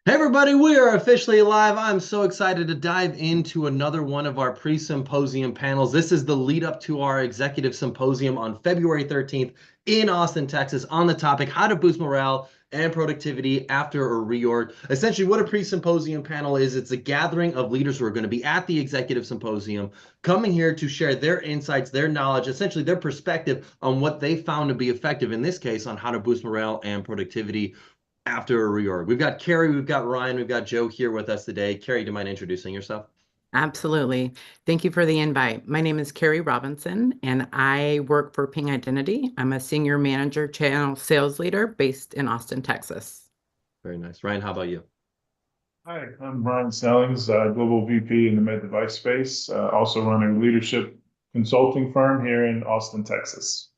Hey everybody, we are officially live. I'm so excited to dive into another one of our pre-symposium panels. This is the lead up to our executive symposium on February 13th in Austin, Texas, on the topic how to boost morale and productivity after a reorg. Essentially, what a pre-symposium panel is, it's a gathering of leaders who are going to be at the executive symposium, coming here to share their insights, their knowledge, essentially their perspective on what they found to be effective, in this case, on how to boost morale and productivity after a reorg. We've got Kerry, we've got Ryan, we've got Joe here with us today. Kerry, do you mind introducing yourself? Absolutely. Thank you for the invite. My name is Kerry Robinson, and I work for Ping Identity. I'm a senior manager channel sales leader based in Austin, Texas. Very nice. Ryan, how about you? Hi, I'm Brian Snellings, Global VP in the med device space, also running a leadership consulting firm here in Austin, Texas.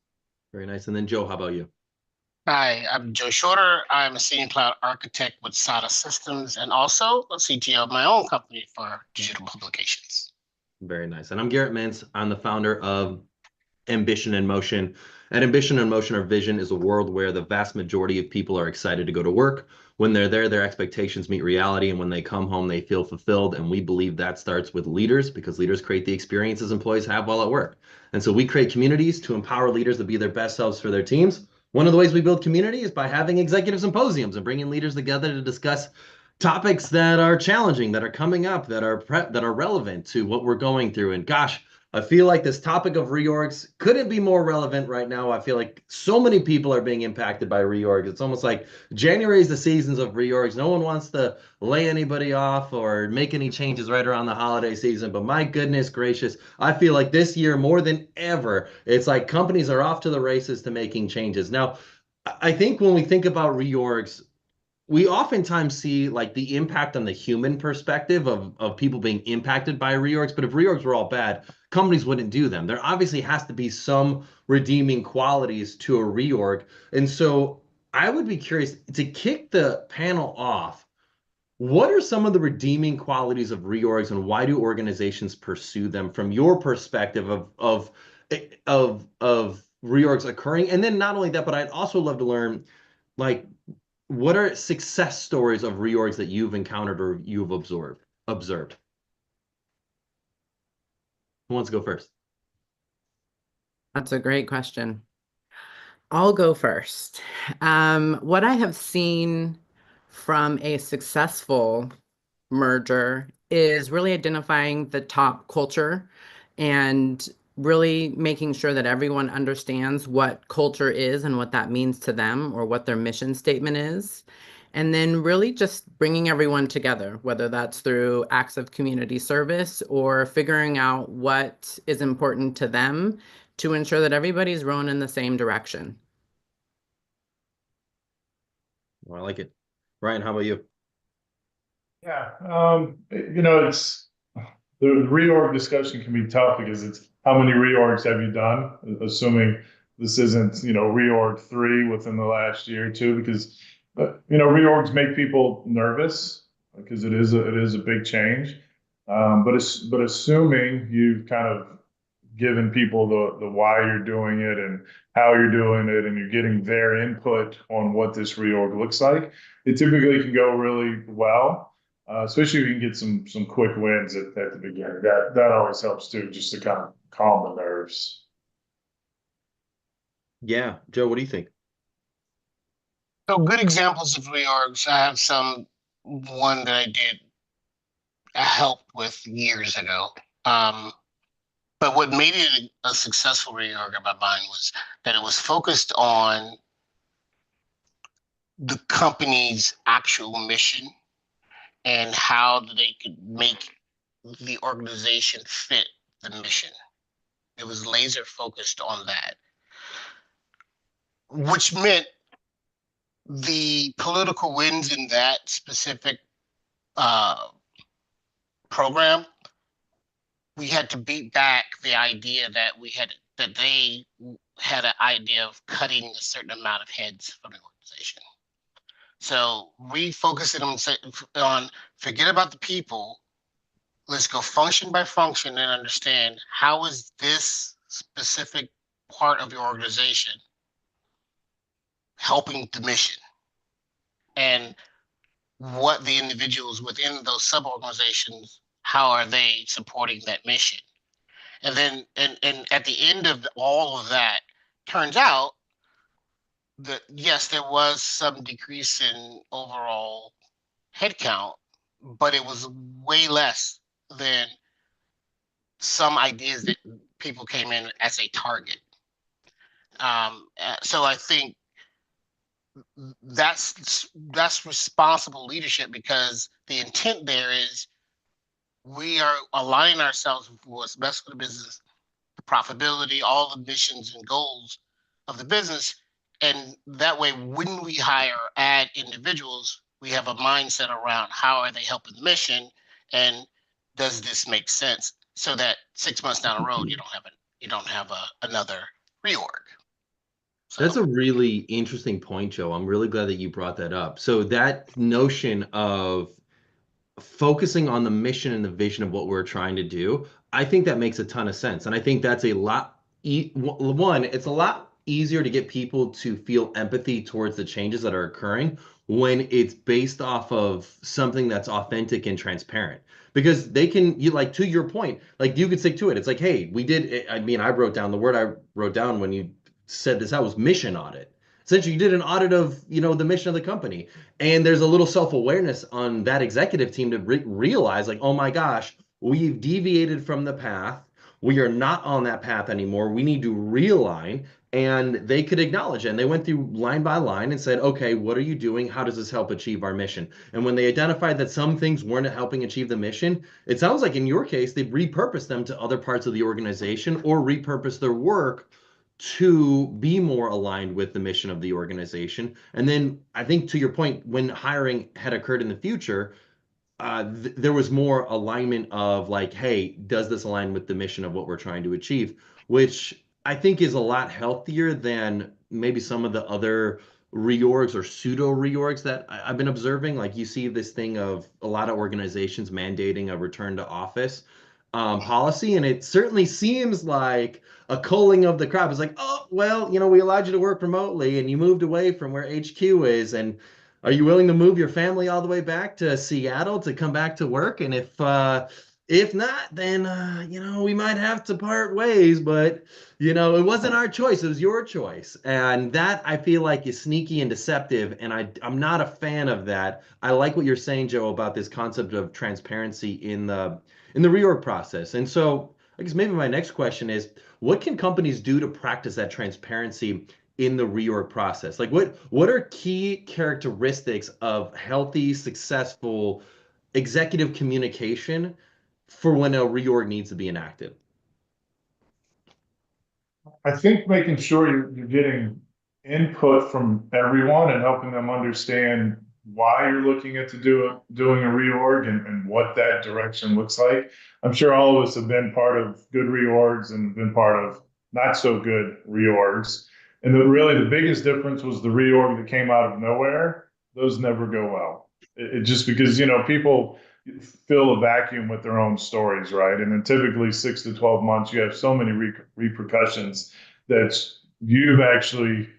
Very nice. And then Joe, how about you? Hi, I'm Joe Shorter. I'm a senior cloud architect with SADA Systems and also a CTO of my own company for digital publications. Very nice. And I'm Garrett Mintz. I'm the founder of Ambition in Motion. And Ambition in Motion, our vision is a world where the vast majority of people are excited to go to work. When they're there, their expectations meet reality. And when they come home, they feel fulfilled. And we believe that starts with leaders, because leaders create the experiences employees have while at work. And so we create communities to empower leaders to be their best selves for their teams. One of the ways we build community is by having executive symposiums and bringing leaders together to discuss topics that are challenging, that are coming up, that are relevant to what we're going through. And gosh, I feel like this topic of reorgs couldn't be more relevant right now. I feel like so many people are being impacted by reorgs. It's almost like January is the seasons of reorgs. No one wants to lay anybody off or make any changes right around the holiday season. But my goodness gracious, I feel like this year more than ever, it's like companies are off to the races to making changes. Now, I think when we think about reorgs, we oftentimes see like the impact on the human perspective of people being impacted by reorgs. But if reorgs were all bad, companies wouldn't do them. There obviously has to be some redeeming qualities to a reorg. And so I would be curious to kick the panel off. What are some of the redeeming qualities of reorgs, and why do organizations pursue them from your perspective of reorgs occurring? And then not only that, but I'd also love to learn, like, what are success stories of reorgs that you've encountered or you've observed? Who wants to go first? That's a great question. I'll go first. What I have seen from a successful merger is really identifying the top culture and really making sure that everyone understands what culture is and what that means to them or what their mission statement is. And then really just bringing everyone together, whether that's through acts of community service or figuring out what is important to them to ensure that everybody's rowing in the same direction. Well, I like it. Ryan, how about you? Yeah, it's the reorg discussion can be tough because it's how many reorgs have you done, assuming this isn't, reorg three within the last year or two, because, reorgs make people nervous because it is a big change. But assuming you've kind of given people the why you're doing it and how you're doing it, and you're getting their input on what this reorg looks like, it typically can go really well. Especially if you can get some quick wins at the beginning. That always helps too, just to kind of calm the nerves. Yeah, Joe, what do you think? So good examples of reorgs. I have one that I helped with years ago. But what made it a successful reorg in my mind was that it was focused on the company's actual mission and how they could make the organization fit the mission. It was laser focused on that, which meant the political wins in that specific uh, program, we had to beat back the idea that they had an idea of cutting a certain amount of heads from the organization. So refocusing on forget about the people. Let's go function by function and understand how is this specific part of your organization helping the mission. And what the individuals within those sub-organizations, how are they supporting that mission? And then, and at the end of all of that, turns out that yes, there was some decrease in overall headcount, but it was way less than some ideas that people came in as a target. So I think that's responsible leadership, because the intent there is we are aligning ourselves with what's best for the business, the profitability, all the missions and goals of the business. And that way, when we hire or add individuals, we have a mindset around how are they helping the mission, and does this make sense, so that 6 months down the road you don't have another reorg. So That's a really interesting point, Joe. I'm really glad that you brought that up. So that notion of focusing on the mission and the vision of what we're trying to do, I think that makes a ton of sense. And I think that's a lot, one, it's a lot easier to get people to feel empathy towards the changes that are occurring when it's based off of something that's authentic and transparent. Because they can, you like, to your point, like you could stick to it. It's like, hey, we did, I mean, I wrote down the word I wrote down when you said this out was mission audit. Essentially, you did an audit of, the mission of the company. And there's a little self-awareness on that executive team to realize, like, oh my gosh, we've deviated from the path. We are not on that path anymore. We need to realign. And they could acknowledge it. And they went through line by line and said, okay, what are you doing? How does this help achieve our mission? And when they identified that some things weren't helping achieve the mission, it sounds like in your case, they repurposed them to other parts of the organization or repurposed their work to be more aligned with the mission of the organization. And then I think, to your point, when hiring had occurred in the future, there was more alignment of like, hey, does this align with the mission of what we're trying to achieve? Which I think is a lot healthier than maybe some of the other reorgs or pseudo reorgs that I've been observing. Like, you see this thing of a lot of organizations mandating a return to office policy, and it certainly seems like a culling of the crop. It's like, oh, well, we allowed you to work remotely and you moved away from where HQ is, and are you willing to move your family all the way back to Seattle to come back to work? And if not, then we might have to part ways. But it wasn't our choice; it was your choice, and that, I feel like, is sneaky and deceptive. And I'm not a fan of that. I like what you're saying, Joe, about this concept of transparency in the reorg process. And so, I guess maybe my next question is, what can companies do to practice that transparency in the reorg process? Like, what are key characteristics of healthy, successful executive communication for when a reorg needs to be enacted? I think making sure you're getting input from everyone and helping them understand why you're looking at doing a reorg and what that direction looks like. I'm sure all of us have been part of good reorgs and been part of not so good reorgs. And really the biggest difference was the reorg that came out of nowhere. Those never go well. It just because, people fill a vacuum with their own stories, right? And then typically 6 to 12 months, you have so many repercussions that you've actually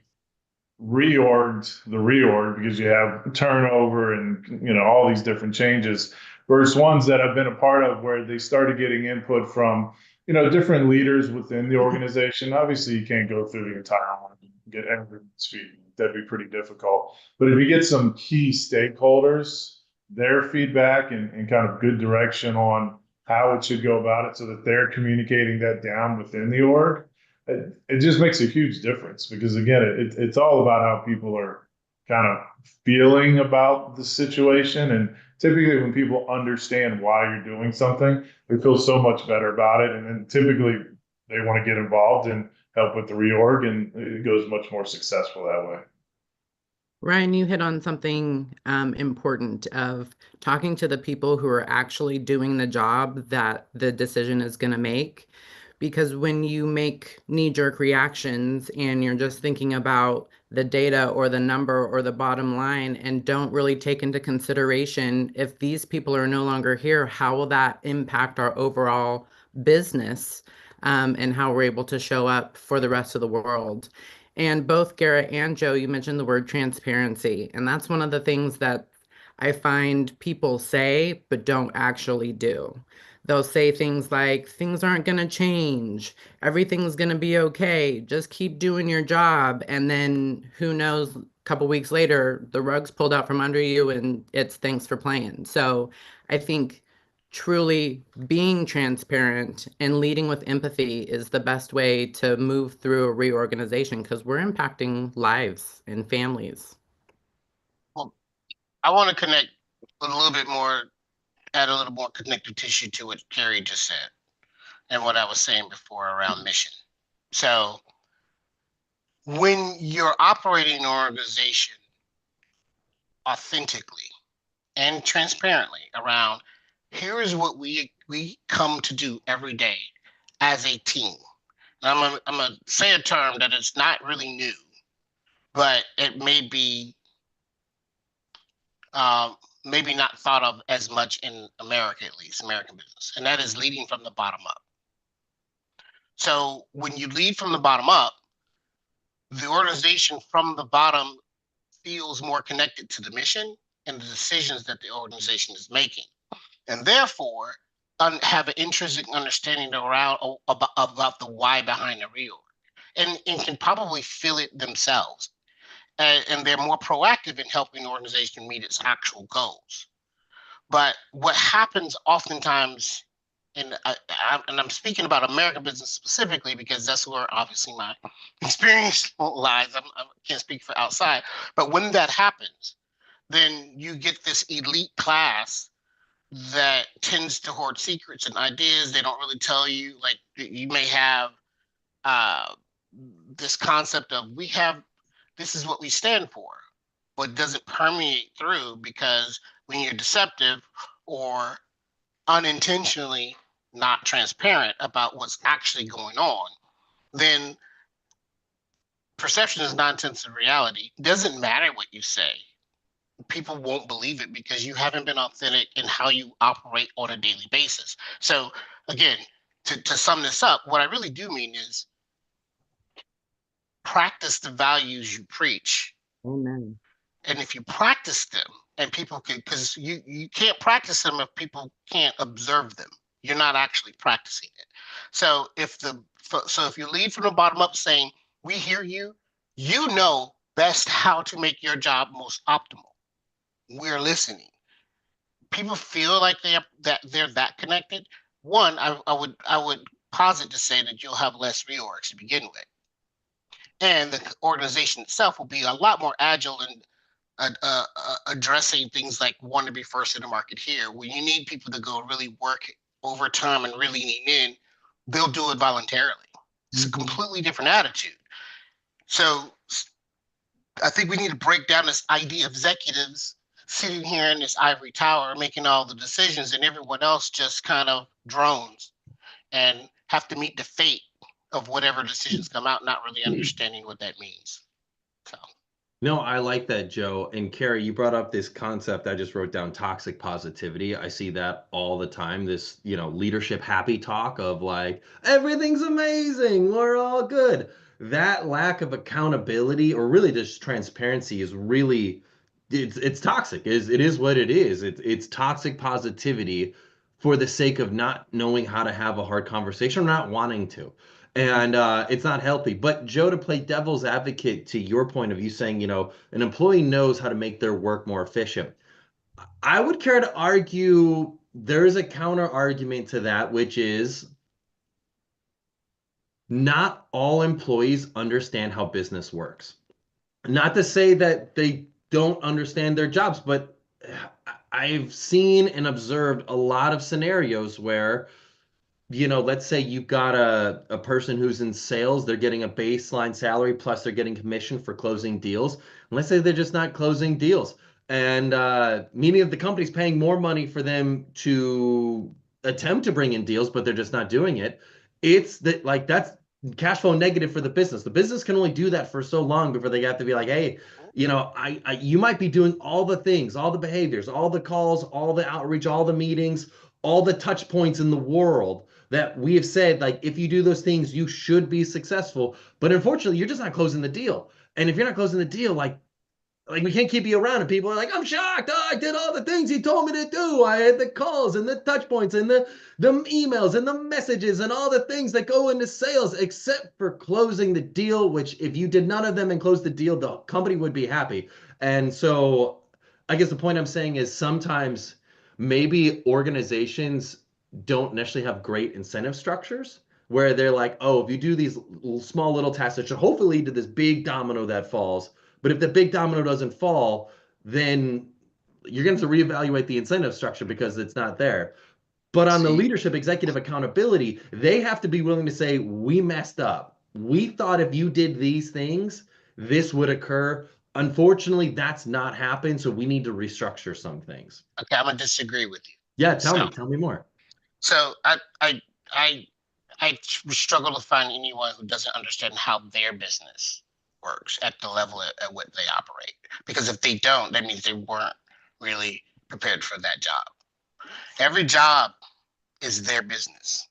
reorged the reorg because you have turnover and all these different changes, versus ones that I've been a part of where they started getting input from different leaders within the organization. Obviously, you can't go through the entire one and get everyone's feedback. That'd be pretty difficult. But if you get some key stakeholders, their feedback and kind of good direction on how it should go about it so that they're communicating that down within the org, it just makes a huge difference, because again, it's all about how people are kind of feeling about the situation. And typically when people understand why you're doing something, they feel so much better about it. And then typically they want to get involved and help with the reorg, and it goes much more successful that way. Ryan, you hit on something important of talking to the people who are actually doing the job that the decision is going to make. Because when you make knee-jerk reactions and you're just thinking about the data or the number or the bottom line and don't really take into consideration, if these people are no longer here, how will that impact our overall business and how we're able to show up for the rest of the world? And both Garrett and Joe, you mentioned the word transparency. And that's one of the things that I find people say, but don't actually do. They'll say things like, things aren't going to change. Everything's going to be okay. Just keep doing your job. And then who knows, a couple weeks later, the rug's pulled out from under you and it's thanks for playing. So I think truly being transparent and leading with empathy is the best way to move through a reorganization because we're impacting lives and families. Well, I want to connect a little bit more, add a little more connective tissue to what Kerry just said and what I was saying before around mission. So when you're operating an organization authentically and transparently around here is what we come to do every day as a team. I'm gonna say a term that is not really new, but it may be maybe not thought of as much in America, at least American business, and that is leading from the bottom up. So when you lead from the bottom up, the organization from the bottom feels more connected to the mission and the decisions that the organization is making, and therefore have an intrinsic understanding around about the why behind the reorg, and can probably feel it themselves. And they're more proactive in helping the organization meet its actual goals. But what happens oftentimes, and I'm speaking about American business specifically because that's where obviously my experience lies. I can't speak for outside, but when that happens, then you get this elite class that tends to hoard secrets and ideas. They don't really tell you. Like you may have this concept of this is what we stand for, but does it permeate through? Because when you're deceptive or unintentionally not transparent about what's actually going on, then perception is 9/10 of reality. It doesn't matter what you say. People won't believe it because you haven't been authentic in how you operate on a daily basis. So again, to sum this up, what I really do mean is practice the values you preach. Amen. And if you practice them and people can, because you can't practice them if people can't observe them, you're not actually practicing it. So if you lead from the bottom up saying, we hear you, you know best how to make your job most optimal. We're listening. People feel like they're that connected. One, I would posit to say that you'll have less reorgs to begin with. And the organization itself will be a lot more agile in addressing things like want to be first in the market here. When you need people to go really work overtime and really lean in, they'll do it voluntarily. It's a completely different attitude. So I think we need to break down this idea of executives sitting here in this ivory tower making all the decisions and everyone else just kind of drones and have to meet the fate of whatever decisions come out, not really understanding what that means. So. No, I like that, Joe. And Kerry, you brought up this concept I just wrote down, toxic positivity. I see that all the time. This, leadership happy talk of like, everything's amazing, we're all good. That lack of accountability or really just transparency is really it's toxic. It is what it is. It's toxic positivity for the sake of not knowing how to have a hard conversation or not wanting to. And it's not healthy. But Joe, to play devil's advocate to your point of view, saying, an employee knows how to make their work more efficient. I would care to argue there is a counter argument to that, which is not all employees understand how business works. Not to say that they don't understand their jobs, but I've seen and observed a lot of scenarios where let's say you've got a person who's in sales, they're getting a baseline salary plus they're getting commission for closing deals. And let's say they're just not closing deals. And meaning of the company's paying more money for them to attempt to bring in deals, but they're just not doing it. It's that that's cash flow negative for the business. The business can only do that for so long before they have to be like, hey, you might be doing all the things, all the behaviors, all the calls, all the outreach, all the meetings, all the touch points in the world that we have said, like, if you do those things, you should be successful. But unfortunately, you're just not closing the deal. And if you're not closing the deal, like, like we can't keep you around. And people are like, I'm shocked. Oh, I did all the things he told me to do. I had the calls and the touch points and the emails and the messages and all the things that go into sales, except for closing the deal, which if you did none of them and closed the deal, the company would be happy. And so I guess the point I'm saying is sometimes maybe organizations don't necessarily have great incentive structures where they're like, oh, if you do these small little tasks that should hopefully lead to this big domino that falls, but if the big domino doesn't fall, then you're going to have to reevaluate the incentive structure because it's not there. But on the leadership executive accountability, they have to be willing to say, we messed up. We thought if you did these things, this would occur. Unfortunately, that's not happened. So we need to restructure some things. Okay, I'm gonna disagree with you. Yeah, tell me more. So I struggle to find anyone who doesn't understand how their business works at the level at what they operate. Because if they don't, that means they weren't really prepared for that job. Every job is their business,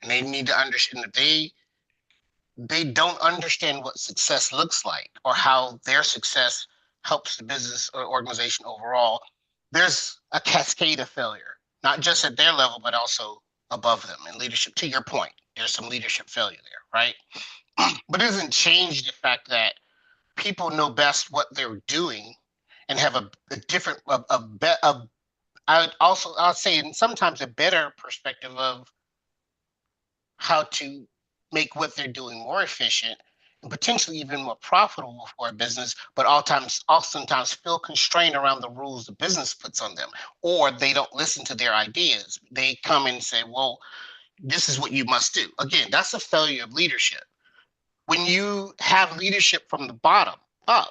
and they need to understand that they don't understand what success looks like or how their success helps the business or organization overall. There's a cascade of failure, not just at their level, but also above them in leadership. To your point, there's some leadership failure there, right? But it doesn't change the fact that people know best what they're doing and have a different, I'll say sometimes a better perspective of how to make what they're doing more efficient and potentially even more profitable for a business, but oftentimes feel constrained around the rules the business puts on them, or they don't listen to their ideas. They come and say, well, this is what you must do. Again, that's a failure of leadership. When you have leadership from the bottom up,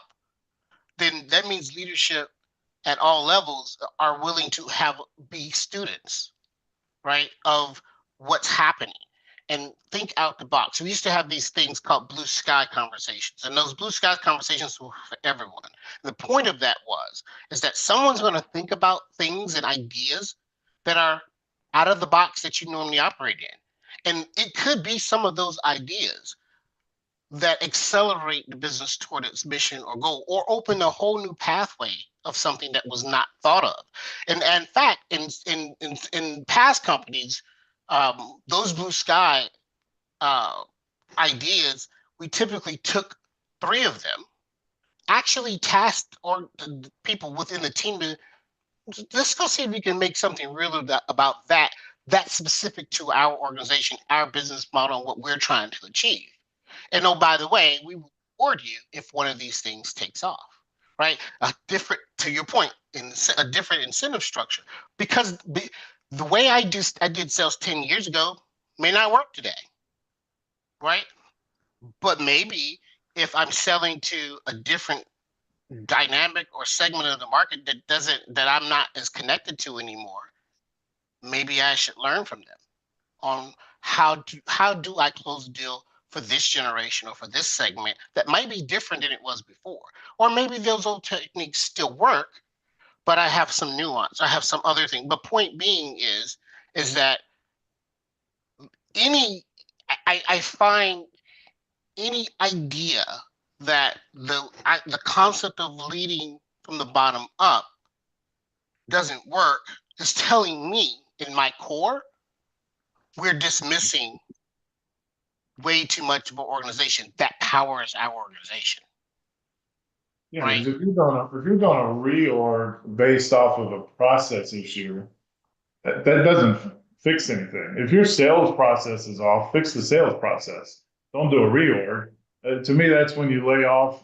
then that means leadership at all levels are willing to be students, right, of what's happening and think out the box. We used to have these things called blue sky conversations, and those blue sky conversations were for everyone. The point of that is that someone's going to think about things and ideas that are out of the box that you normally operate in. And it could be some of those ideas that accelerate the business toward its mission or goal, or open a whole new pathway of something that was not thought of. And in fact, in past companies, those blue sky ideas, we typically took 3 of them, actually tasked or people within the team to let's go see if we can make something real about that's specific to our organization, our business model, and what we're trying to achieve. And oh, by the way, we reward you if one of these things takes off, right? To your point, a different incentive structure, because the way I did sales 10 years ago may not work today, right? But maybe if I'm selling to a different dynamic or segment of the market that I'm not as connected to anymore, maybe I should learn from them on how do I close a deal for this generation or for this segment that might be different than it was before. Or maybe those old techniques still work, but I have some nuance. I have some other thing. But point being is that I find any idea that the concept of leading from the bottom up doesn't work is telling me in my core, we're dismissing way too much of an organization that powers our organization. Yeah, right? because if you're doing a reorg based off of a process issue, that doesn't fix anything. If your sales process is off, fix the sales process. Don't do a reorg. To me, that's when you lay off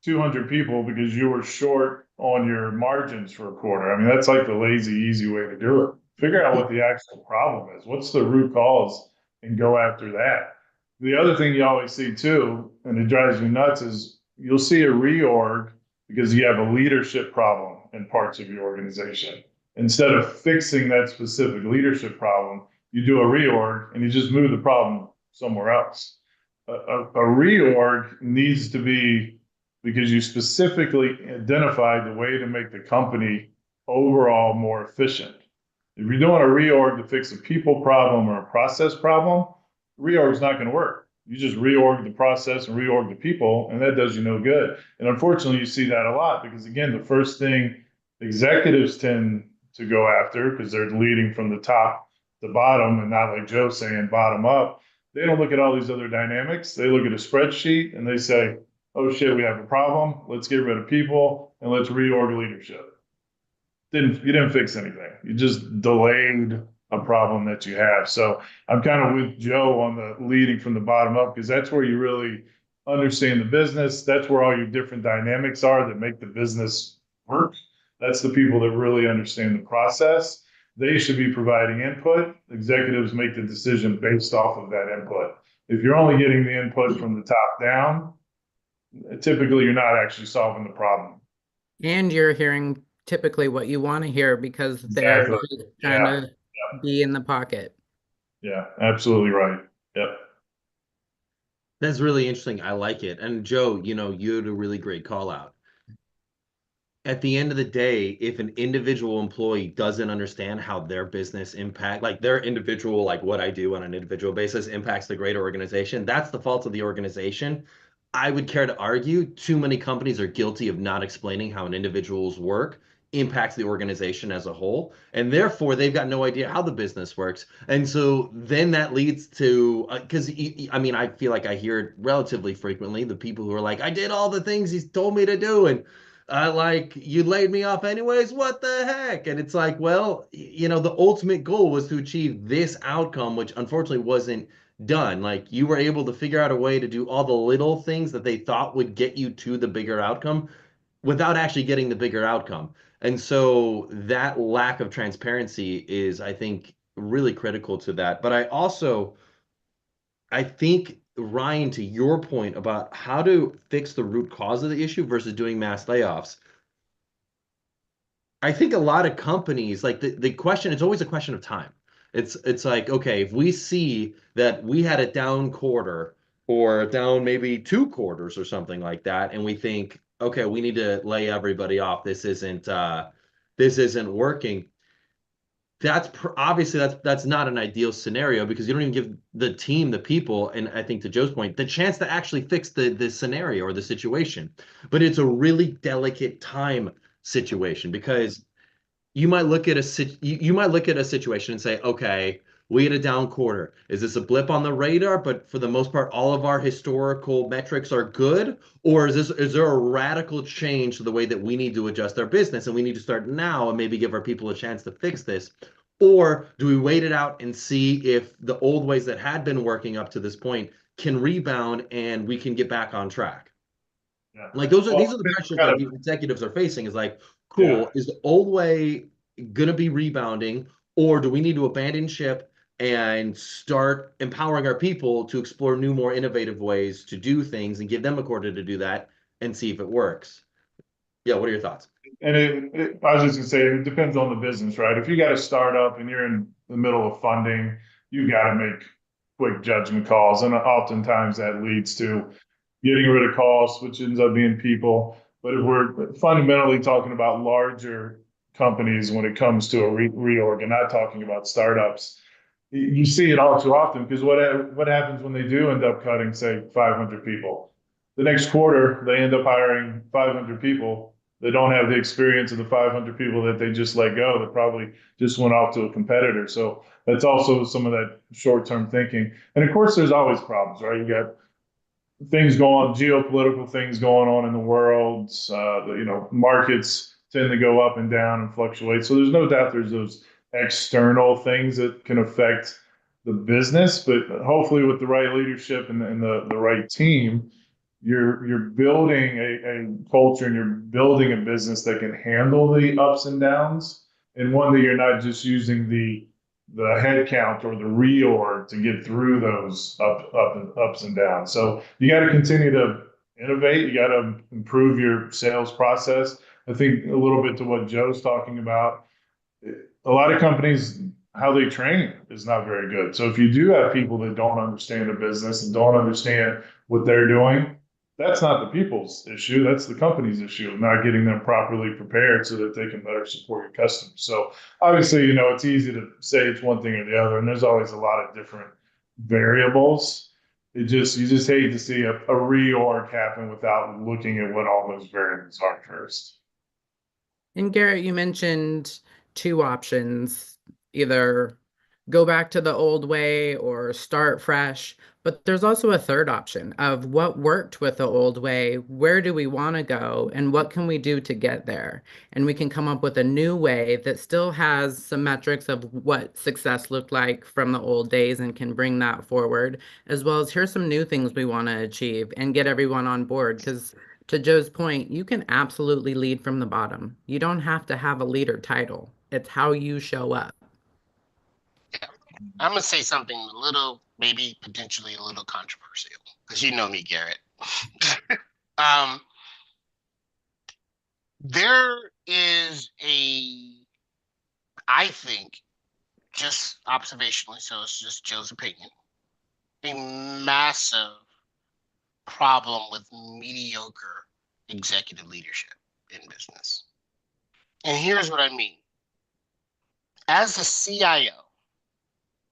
200 people because you were short on your margins for a quarter. I mean, that's like the lazy, easy way to do it. Figure out what the actual problem is. What's the root cause and go after that. The other thing you always see too, and it drives me nuts, is you'll see a reorg because you have a leadership problem in parts of your organization. Instead of fixing that specific leadership problem, you do a reorg and you just move the problem somewhere else. A reorg needs to be because you specifically identified the way to make the company overall more efficient. If you're doing a reorg to fix a people problem or a process problem, reorg is not going to work. You just reorg the process and reorg the people, and that does you no good. And unfortunately, you see that a lot because, again, the first thing executives tend to go after, because they're leading from the top to bottom and not like Joe saying bottom up, they don't look at all these other dynamics. They look at a spreadsheet and they say, oh shit, we have a problem. Let's get rid of people and let's reorg leadership. You didn't fix anything. You just delayed a problem that you have. So I'm kind of with Joe on the leading from the bottom up, because that's where you really understand the business. That's where all your different dynamics are that make the business work. That's the people that really understand the process. They should be providing input. Executives make the decision based off of that input. If you're only getting the input from the top down, typically you're not actually solving the problem. And you're hearing typically what you want to hear because they're Exactly. just trying to be in the pocket. Yeah, absolutely right. Yep. That's really interesting. I like it. And Joe, you had a really great call out. At the end of the day, if an individual employee doesn't understand how their business like their individual, like what I do on an individual basis impacts the greater organization, that's the fault of the organization. I would care to argue too many companies are guilty of not explaining how an individual's work impacts the organization as a whole. And therefore, they've got no idea how the business works. And so then that leads to, because I mean, I feel like I hear it relatively frequently, the people who are like, I did all the things he's told me to do. And like, you laid me off anyways, what the heck? And it's like, well, the ultimate goal was to achieve this outcome, which unfortunately wasn't done. Like, you were able to figure out a way to do all the little things that they thought would get you to the bigger outcome without actually getting the bigger outcome. And so that lack of transparency is, I think, really critical to that. But I think, Ryan, to your point about how to fix the root cause of the issue versus doing mass layoffs, I think a lot of companies, like the question, it's always a question of time. It's like, okay, if we see that we had a down quarter or down maybe 2 quarters or something like that, and we think, okay, we need to lay everybody off. This isn't working. Obviously that's not an ideal scenario, because you don't even give the team, the people, and I think to Joe's point, the chance to actually fix the scenario or the situation. But it's a really delicate time situation, because you might look at a situation and say, okay, we had a down quarter. Is this a blip on the radar? But for the most part, all of our historical metrics are good, or is there a radical change to the way that we need to adjust our business, and we need to start now and maybe give our people a chance to fix this? Or do we wait it out and see if the old ways that had been working up to this point can rebound and we can get back on track? Yeah. Like these are the pressures that the executives are facing, is like, cool, is the old way gonna be rebounding, or do we need to abandon ship and start empowering our people to explore new, more innovative ways to do things and give them a quarter to do that and see if it works? Yeah, what are your thoughts? And I was just gonna say, it depends on the business, right? If you got a startup and you're in the middle of funding, you got to make quick judgment calls, and oftentimes that leads to getting rid of costs, which ends up being people. But if we're fundamentally talking about larger companies when it comes to a reorg, and not talking about startups, you see it all too often, because what happens when they do end up cutting, say, 500 people? The next quarter, they end up hiring 500 people. They don't have the experience of the 500 people that they just let go, that probably just went off to a competitor. So that's also some of that short-term thinking. And of course, there's always problems, right? You got things going on, geopolitical things going on in the world. Markets tend to go up and down and fluctuate. So there's no doubt there's those external things that can affect the business. But hopefully, with the right leadership and the right team, you're building a culture, and you're building a business that can handle the ups and downs, and one that you're not just using the head count or the reorg to get through those ups and downs. So you got to continue to innovate. You got to improve your sales process. I think a little bit to what Joe's talking about. A lot of companies, how they train is not very good. So if you do have people that don't understand the business and don't understand what they're doing, that's not the people's issue. That's the company's issue of not getting them properly prepared so that they can better support your customers. So obviously, it's easy to say it's one thing or the other, and there's always a lot of different variables. You just hate to see a reorg happen without looking at what all those variables are first. And Garrett, you mentioned two options, either go back to the old way or start fresh. But there's also a third option of what worked with the old way, where do we want to go, and what can we do to get there? And we can come up with a new way that still has some metrics of what success looked like from the old days and can bring that forward, as well as here's some new things we want to achieve and get everyone on board. Because to Joe's point, you can absolutely lead from the bottom. You don't have to have a leader title. It's how you show up. I'm gonna say something a little, maybe potentially a little controversial, because you know me, Garrett. um, there is I think, just observationally, so it's just Joe's opinion, a massive problem with mediocre executive leadership in business. And here's what I mean. As a CIO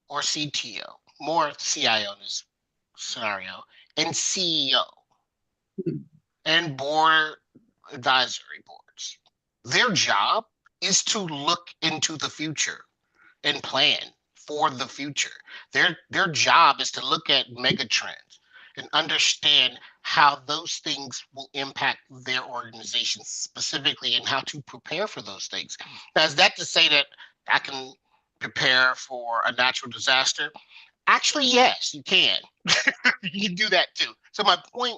or CTO, more CIO in this scenario, and CEO and board advisory boards, their job is to look into the future and plan for the future. Their job is to look at mega trends and understand how those things will impact their organization specifically and how to prepare for those things. Now, is that to say that I can prepare for a natural disaster? Actually, yes, you can. You can do that too. So my point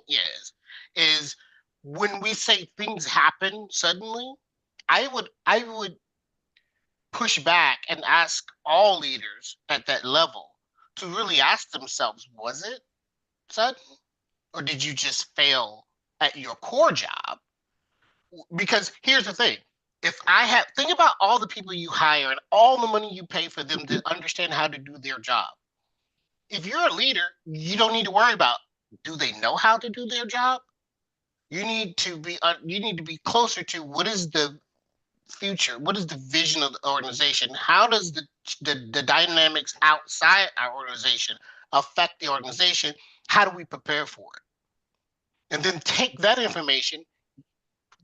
is when we say things happen suddenly, I would push back and ask all leaders at that level to really ask themselves, was it sudden? Or did you just fail at your core job? Because here's the thing. Think about all the people you hire and all the money you pay for them to understand how to do their job. If you're a leader, you don't need to worry about, do they know how to do their job? You need to be closer to what is the future, what is the vision of the organization, how does the dynamics outside our organization affect the organization, how do we prepare for it, and then take that information,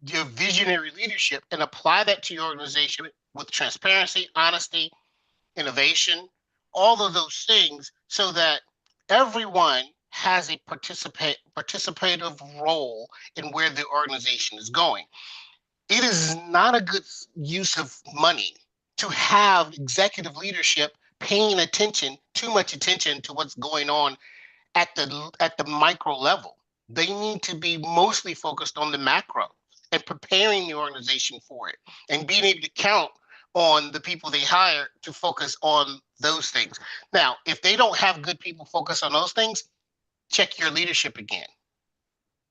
your visionary leadership, and apply that to your organization with transparency, honesty, innovation, all of those things, so that everyone has a participative role in where the organization is going. It is not a good use of money to have executive leadership paying too much attention to what's going on at the micro level. They need to be mostly focused on the macro and preparing the organization for it and being able to count on the people they hire to focus on those things. Now, if they don't have good people focus on those things, check your leadership again.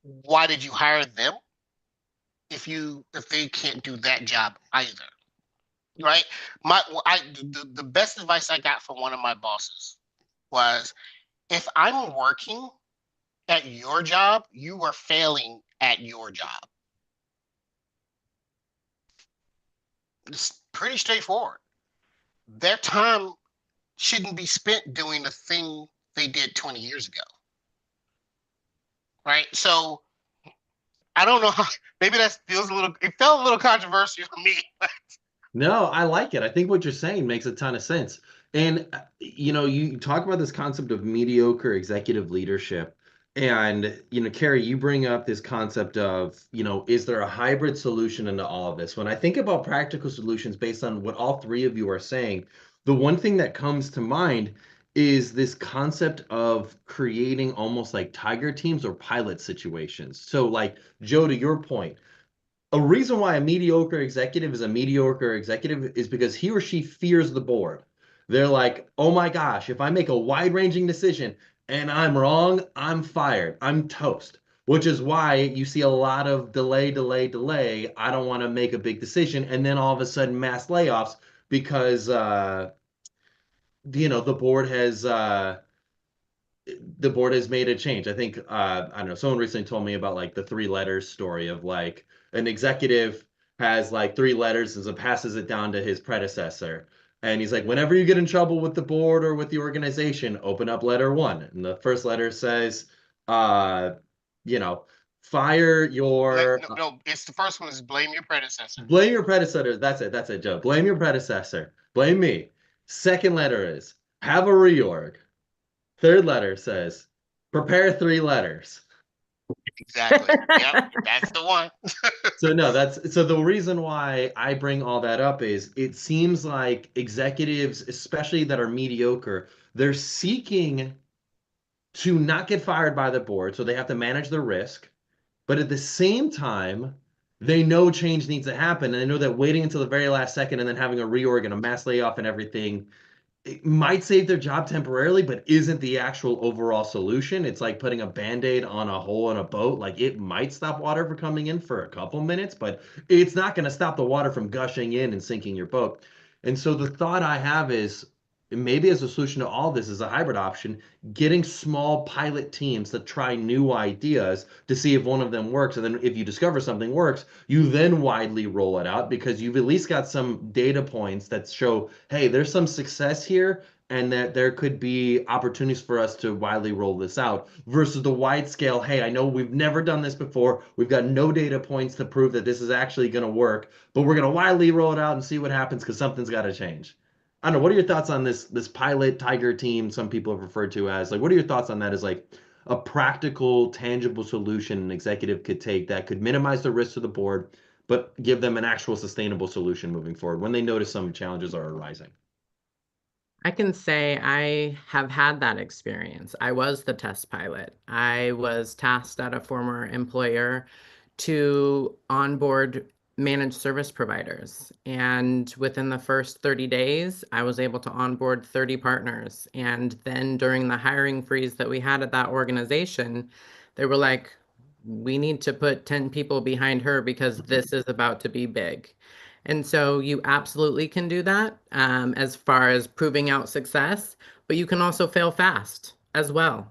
Why did you hire them if they can't do that job either? Right? The best advice I got from one of my bosses was, if I'm working at your job, you are failing at your job. It's pretty straightforward. Their time shouldn't be spent doing the thing they did 20 years ago. Right? So I don't know how, maybe it felt a little controversial for me. No, I like it. I think what you're saying makes a ton of sense. And, you talk about this concept of mediocre executive leadership. And, Kerry, you bring up this concept of, is there a hybrid solution into all of this? When I think about practical solutions based on what all three of you are saying, the one thing that comes to mind is this concept of creating almost like tiger teams or pilot situations. So, like, Joe, to your point, a reason why a mediocre executive is a mediocre executive is because he or she fears the board. They're like, oh my gosh, if I make a wide-ranging decision and I'm wrong, I'm fired. I'm toast. Which is why you see a lot of delay. I don't want to make a big decision. And then all of a sudden mass layoffs because, the board has made a change. I think, I don't know, someone recently told me about like the 3 letters story of like an executive has like 3 letters and so passes it down to his predecessor. And he's like, whenever you get in trouble with the board or with the organization, open up letter 1. And the first letter says, uh, you know, fire your No, it's the first one is blame your predecessor. blame your predecessor. That's it. That's it, Joe. Blame your predecessor. Blame me. Second letter is have a reorg. Third letter says prepare 3 letters. Exactly. Yep, that's the one. So no, that's so the reason why I bring all that up is it seems like executives, especially that are mediocre, they're seeking to not get fired by the board, so they have to manage the risk. But at the same time, they know change needs to happen, and they know that waiting until the very last second and then having a reorg and a mass layoff and everything, it might save their job temporarily, but isn't the actual overall solution. It's like putting a band-aid on a hole in a boat. Like it might stop water from coming in for a couple minutes, but it's not going to stop the water from gushing in and sinking your boat. And so the thought I have is maybe as a solution to all this is a hybrid option, getting small pilot teams that try new ideas to see if one of them works. And then if you discover something works, you then widely roll it out because you've at least got some data points that show, hey, there's some success here and that there could be opportunities for us to widely roll this out versus the wide scale. Hey, I know we've never done this before. We've got no data points to prove that this is actually going to work, but we're going to widely roll it out and see what happens because something's got to change. I don't know. What are your thoughts on this pilot tiger team? Some people have referred to as like. What are your thoughts on that? As like a practical, tangible solution an executive could take that could minimize the risk to the board, but give them an actual sustainable solution moving forward when they notice some challenges are arising. I can say I have had that experience. I was the test pilot. I was tasked at a former employer to onboard managed service providers. And within the first 30 days, I was able to onboard 30 partners. And then during the hiring freeze that we had at that organization, they were like, we need to put 10 people behind her because this is about to be big. And so you absolutely can do that as far as proving out success, but you can also fail fast as well.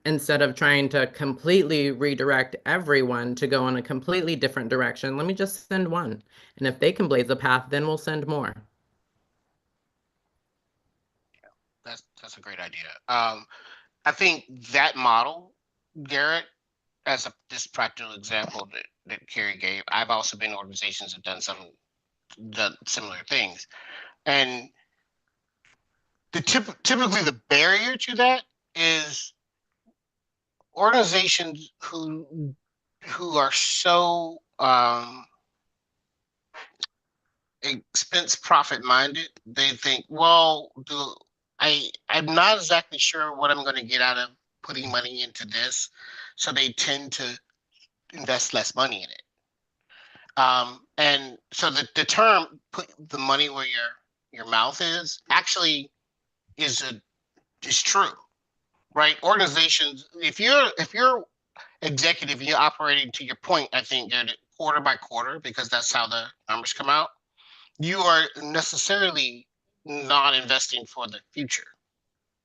Instead of trying to completely redirect everyone to go in a completely different direction, let me just send one. And if they can blaze a path, then we'll send more. That's a great idea. I think that model, Garrett, as this practical example that Kerry gave, I've also been in organizations that done similar things, and typically the barrier to that is organizations who are so expense profit minded. They think, well, I'm not exactly sure what I'm going to get out of putting money into this, so they tend to invest less money in it. And so the term "put the money where your mouth is" actually is true, right? Organizations, if you're executive, you're operating, to your point, I think, quarter by quarter, because that's how the numbers come out. You are necessarily not investing for the future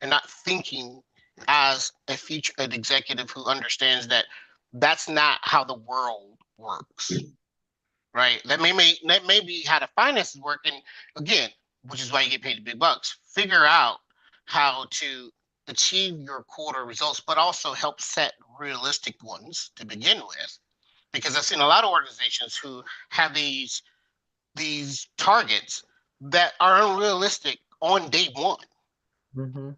and not thinking as an executive who understands that that's not how the world works, right? That may be how the finances work. And again, which is why you get paid the big bucks, figure out how to achieve your quarter results, but also help set realistic ones to begin with. Because I've seen a lot of organizations who have these targets that are unrealistic on day one. Mm-hmm.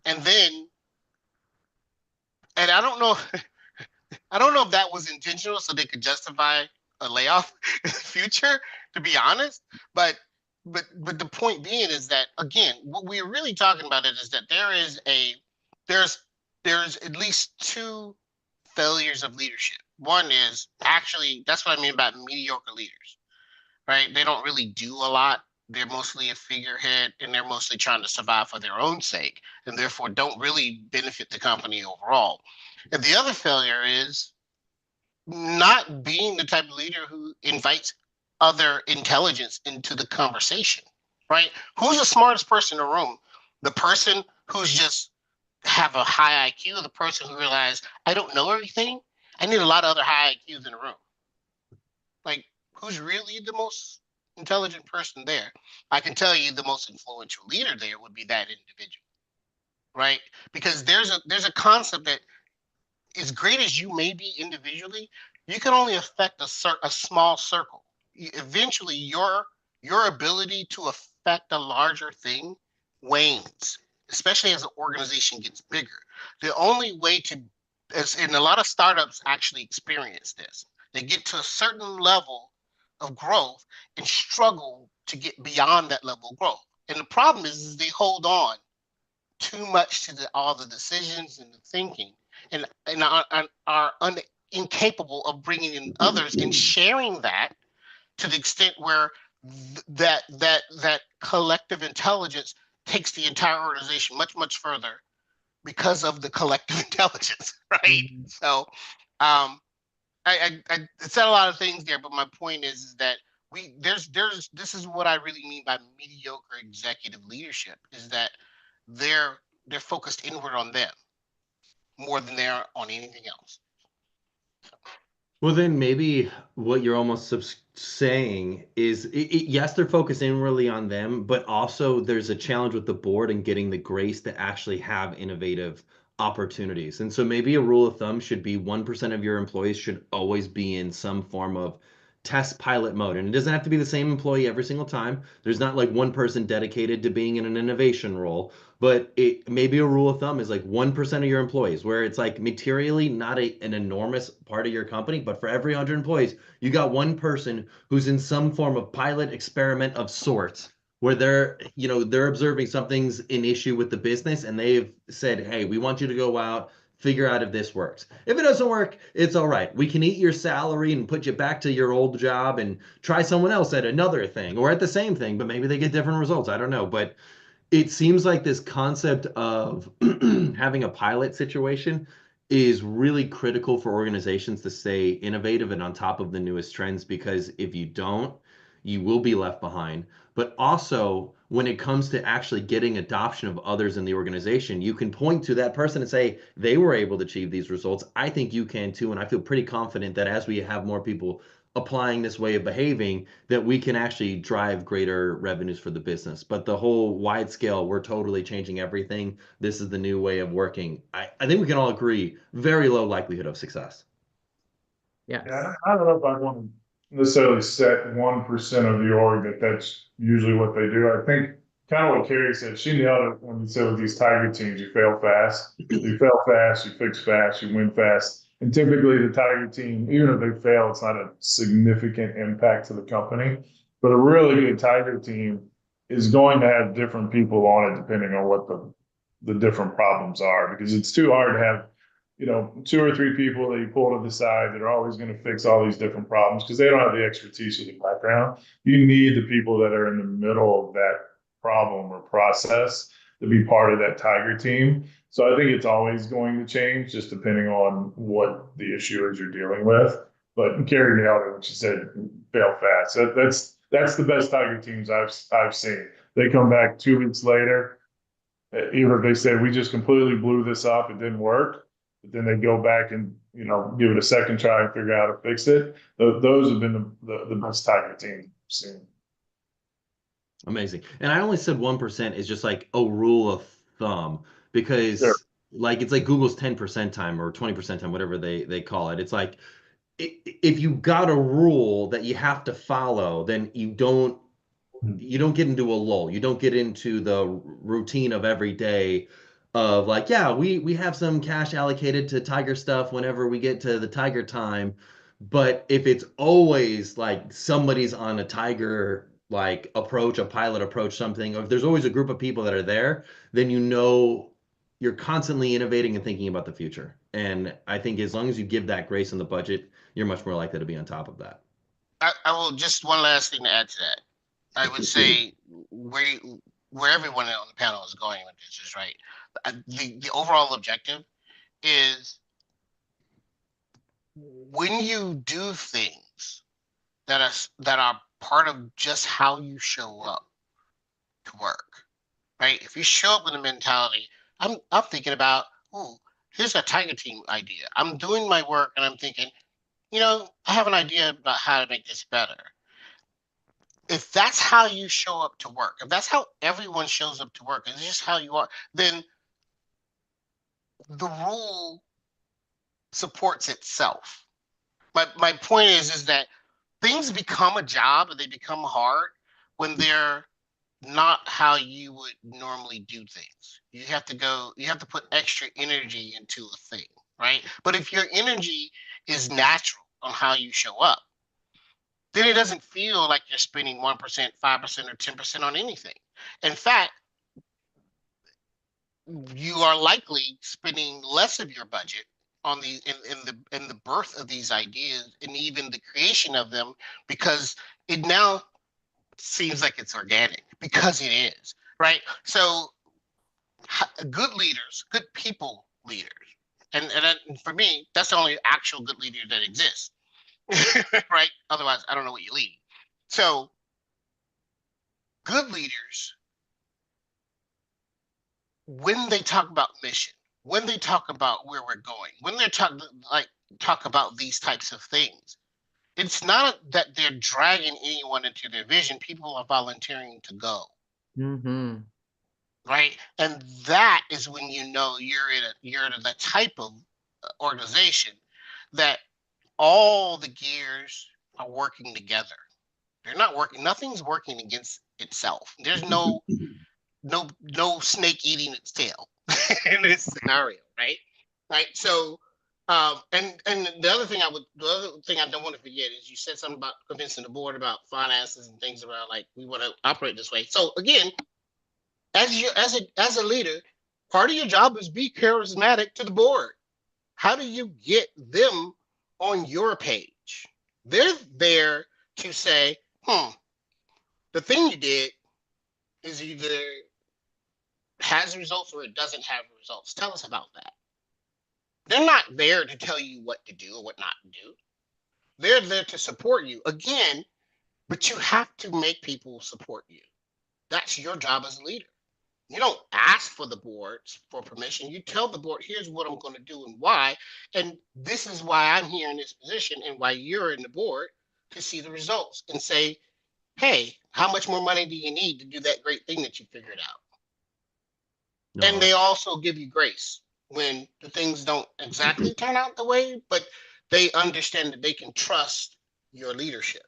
And I don't know, I don't know if that was intentional so they could justify a layoff in the future, to be honest. But the point being is that, again, what we're really talking about is that there's at least 2 failures of leadership. One is actually, that's what I mean about mediocre leaders, right? They don't really do a lot. They're mostly a figurehead, and they're mostly trying to survive for their own sake, and therefore don't really benefit the company overall. And the other failure is not being the type of leader who invites other intelligence into the conversation, right? Who's the smartest person in the room? The person who's just have a high IQ, or the person who realizes, I don't know everything? I need a lot of other high IQs in the room. Like, who's really the most intelligent person there. I can tell you the most influential leader there would be that individual, right? Because there's a concept that as great as you may be individually, you can only affect a small circle. Eventually, your ability to affect a larger thing wanes, especially as an organization gets bigger. The only way to, and a lot of startups actually experience this, they get to a certain level of growth and struggle to get beyond that level of growth. And the problem is they hold on too much to all the decisions and the thinking, and are incapable of bringing in others and sharing that to the extent where that collective intelligence takes the entire organization much further because of the collective intelligence, right? So I said a lot of things there, but my point is that there's this is what I really mean by mediocre executive leadership, is that they're they're focused inward on them more than they are on anything else. Well, then maybe what you're almost saying is, yes, they're focused inwardly on them, but also there's a challenge with the board and getting the grace to actually have innovative opportunities. And so maybe a rule of thumb should be 1% of your employees should always be in some form of test pilot mode. And it doesn't have to be the same employee every single time. There's not like one person dedicated to being in an innovation role, but it maybe a rule of thumb is like 1% of your employees, where it's like materially not an enormous part of your company, but for every 100 employees, you got one person who's in some form of pilot experiment of sorts, where they're observing something's an issue with the business, and they've said, hey, we want you to go out, figure out if this works. If it doesn't work, it's all right. We can eat your salary and put you back to your old job and try someone else at another thing or at the same thing, but maybe they get different results. I don't know. But it seems like this concept of having a pilot situation is really critical for organizations to stay innovative and on top of the newest trends, because if you don't, you will be left behind. But also, when it comes to actually getting adoption of others in the organization, you can point to that person and say, they were able to achieve these results. I think you can too. And I feel pretty confident that as we have more people applying this way of behaving, that we can actually drive greater revenues for the business. But the whole wide scale, we're totally changing everything, this is the new way of working, I think we can all agree, very low likelihood of success. Yes. Yeah, I don't know if I want to necessarily set 1% of the org that's usually what they do. I think kind of what Kerry said, she nailed it when you said with these tiger teams, you fail fast. You fail fast, you fix fast, you win fast. And typically the tiger team, even if they fail, it's not a significant impact to the company. But a really good tiger team is going to have different people on it depending on what the different problems are, because it's too hard to have, you know, 2 or 3 people that you pull to the side that are always going to fix all these different problems because they don't have the expertise or the background. You need the people that are in the middle of that problem or process to be part of that tiger team. So I think it's always going to change just depending on what the issue is you're dealing with. But Kerry nailed it when she said fail fast. That's the best tiger teams I've seen. They come back 2 weeks later. Either they say we just completely blew this up, it didn't work, but then they go back and, you know, give it a second try and figure out how to fix it. Those have been the best tiger teams I've seen. Amazing. And I only said 1% is just like a rule of thumb, because Sure. like it's like Google's 10% time or 20% time, whatever they call it. It's like if you got a rule that you have to follow, then you don't get into a lull. You don't get into the routine of every day of like, yeah, we have some cash allocated to Tiger stuff whenever we get to the Tiger time. But if it's always like somebody's on a Tiger like approach, a pilot approach, something, or if there's always a group of people that are there, then you're constantly innovating and thinking about the future. And I think as long as you give that grace in the budget, you're much more likely to be on top of that. I will just one last thing to add to that. I would say where everyone on the panel is going with this is right. The overall objective is when you do things that are part of just how you show up to work, right? If you show up with a mentality, I'm thinking about, oh, here's a tiger team idea. I'm doing my work and I'm thinking, you know, I have an idea about how to make this better. if that's how you show up to work, if that's how everyone shows up to work, it's just how you are, then the rule supports itself. My point is that things become a job and they become hard when they're not how you would normally do things. You have to put extra energy into a thing, right? But if your energy is natural on how you show up, then it doesn't feel like you're spending 1%, 5%, or 10% on anything. In fact, you are likely spending less of your budget on the in the birth of these ideas and even the creation of them, because it now seems like it's organic, because it is, right? So good leaders, good people leaders, and for me, that's the only actual good leader that exists, right? Otherwise, I don't know what you lead. So good leaders, when they talk about mission, when they talk about where we're going, when they're talk about these types of things, it's not that they're dragging anyone into their vision. People are volunteering to go. Mm-hmm. Right, and that is when you know you're in the type of organization that all the gears are working together. They're not working. Nothing's working against itself. There's no snake eating its tail in this scenario, right? Right. So, and the other thing I don't want to forget is you said something about convincing the board about finances and things about like we want to operate this way. So again, as a leader, part of your job is be charismatic to the board. How do you get them on your page? They're there to say, the thing you did is either has results or it doesn't have results. Tell us about that. They're not there to tell you what to do or what not to do. They're there to support you. Again, but you have to make people support you. That's your job as a leader. You don't ask for the board for permission. You tell the board, here's what I'm going to do and why. And this is why I'm here in this position and why you're in the board, to see the results and say, hey, how much more money do you need to do that great thing that you figured out? No, And they also give you grace when the things don't exactly turn out the way, but they understand that they can trust your leadership.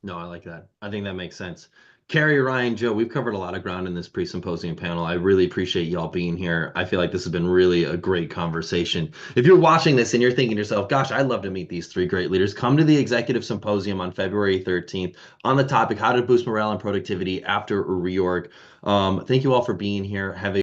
no, I like that. I think that makes sense. Kerry, Ryan, Joe, we've covered a lot of ground in this pre-symposium panel. I really appreciate y'all being here. I feel like this has been really a great conversation. If you're watching this and you're thinking to yourself, gosh, I'd love to meet these three great leaders, come to the Executive Symposium on February 13th on the topic, how to boost morale and productivity after a reorg. Thank you all for being here. Have a